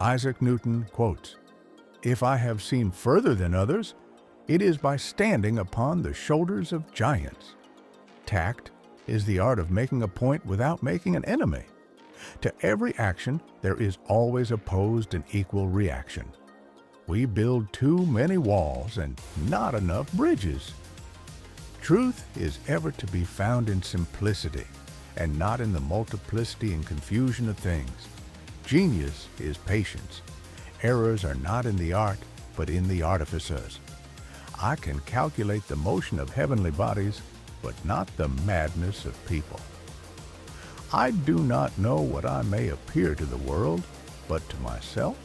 Isaac Newton quotes, "If I have seen further than others, it is by standing upon the shoulders of giants." Tact is the art of making a point without making an enemy. To every action, there is always opposed and equal reaction. We build too many walls and not enough bridges. Truth is ever to be found in simplicity and not in the multiplicity and confusion of things. Genius is patience. Errors are not in the art, but in the artificers. I can calculate the motion of heavenly bodies, but not the madness of people. I do not know what I may appear to the world, but to myself,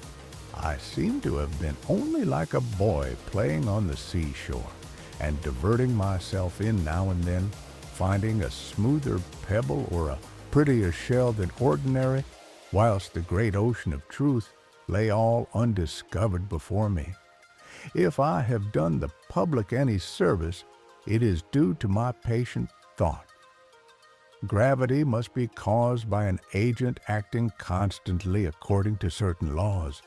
I seem to have been only like a boy playing on the seashore and diverting myself in now and then, finding a smoother pebble or a prettier shell than ordinary, whilst the great ocean of truth lay all undiscovered before me. If I have done the public any service, it is due to my patient thought. Gravity must be caused by an agent acting constantly according to certain laws.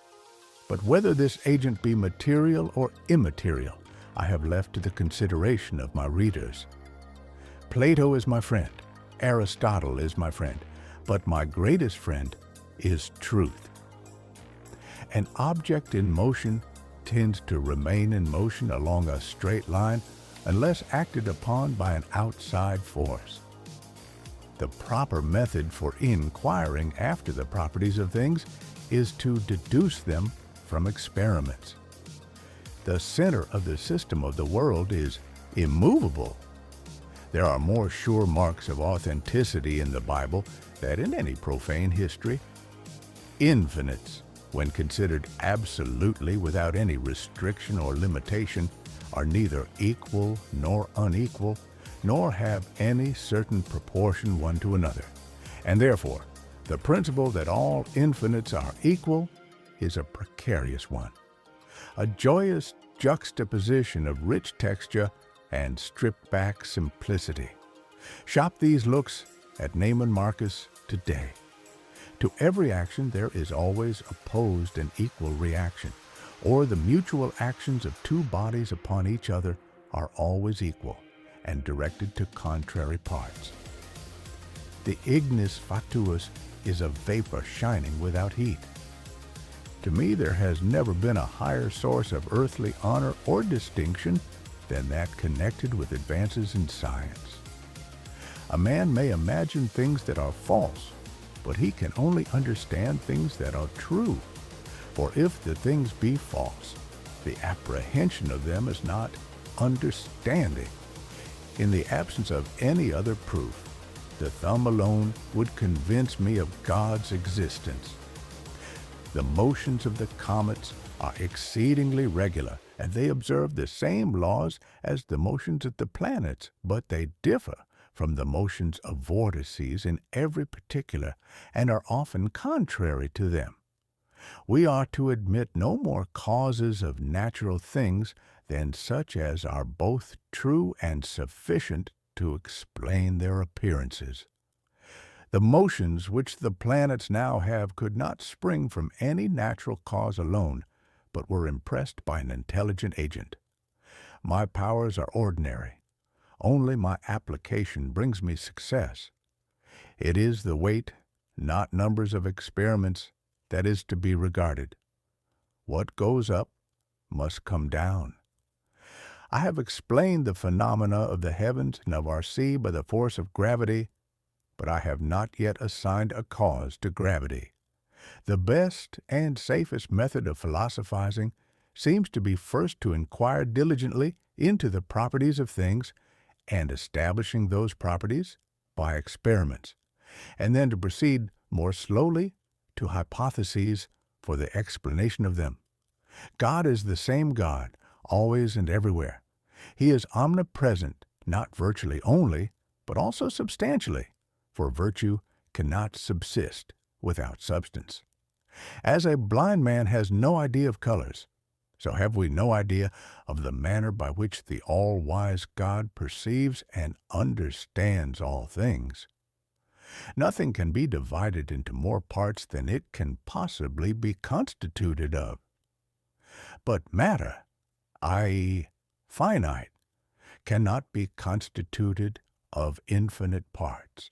But whether this agent be material or immaterial, I have left to the consideration of my readers. Plato is my friend, Aristotle is my friend, but my greatest friend is truth. An object in motion tends to remain in motion along a straight line unless acted upon by an outside force. The proper method for inquiring after the properties of things is to deduce them from experiments. The center of the system of the world is immovable. There are more sure marks of authenticity in the Bible than in any profane history. Infinites, when considered absolutely without any restriction or limitation, are neither equal nor unequal, nor have any certain proportion one to another. And therefore, the principle that all infinites are equal is a precarious one, a joyous juxtaposition of rich texture and stripped-back simplicity. Shop these looks at Neiman Marcus today. To every action there is always opposed and equal reaction, or the mutual actions of two bodies upon each other are always equal and directed to contrary parts. The ignis fatuus is a vapor shining without heat. To me, there has never been a higher source of earthly honor or distinction than that connected with advances in science. A man may imagine things that are false, but he can only understand things that are true. For if the things be false, the apprehension of them is not understanding. In the absence of any other proof, the thumb alone would convince me of God's existence. The motions of the comets are exceedingly regular, and they observe the same laws as the motions of the planets, but they differ from the motions of vortices in every particular, and are often contrary to them. We are to admit no more causes of natural things than such as are both true and sufficient to explain their appearances. The motions which the planets now have could not spring from any natural cause alone, but were impressed by an intelligent agent. My powers are ordinary. Only my application brings me success. It is the weight, not numbers of experiments, that is to be regarded. What goes up must come down. I have explained the phenomena of the heavens and of our sea by the force of gravity, but I have not yet assigned a cause to gravity. The best and safest method of philosophizing seems to be first to inquire diligently into the properties of things and establishing those properties by experiments, and then to proceed more slowly to hypotheses for the explanation of them. God is the same God, always and everywhere. He is omnipresent, not virtually only, but also substantially, for virtue cannot subsist without substance. As a blind man has no idea of colors, so have we no idea of the manner by which the all-wise God perceives and understands all things. Nothing can be divided into more parts than it can possibly be constituted of. But matter, i.e., finite, cannot be constituted of infinite parts.